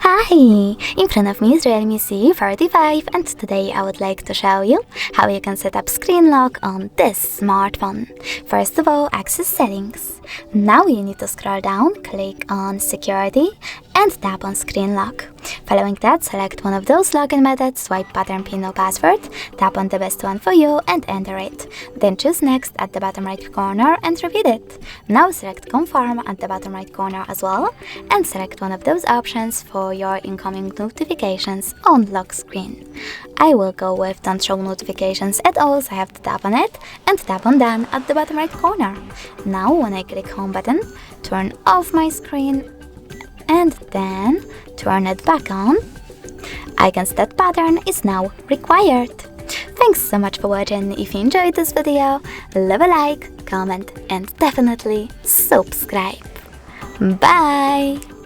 Hi! In front of me is Realme C35 and today I would like to show you how you can set up screen lock on this smartphone. First of all, access settings. Now you need to scroll down, click on security and tap on screen lock. Following that, select one of those login methods, swipe pattern pin or password, tap on the best one for you and enter it. Then choose next at the bottom right corner and repeat it. Now select confirm at the bottom right corner as well and select one of those options for your incoming notifications on lock screen. I will go with don't show notifications at all, so I have to tap on it and tap on done at the bottom right corner. Now when I click home button, turn off my screen and then turn it back on, I can see that pattern is now required. Thanks so much for watching. If you enjoyed this video, leave a like, comment and definitely subscribe. Bye!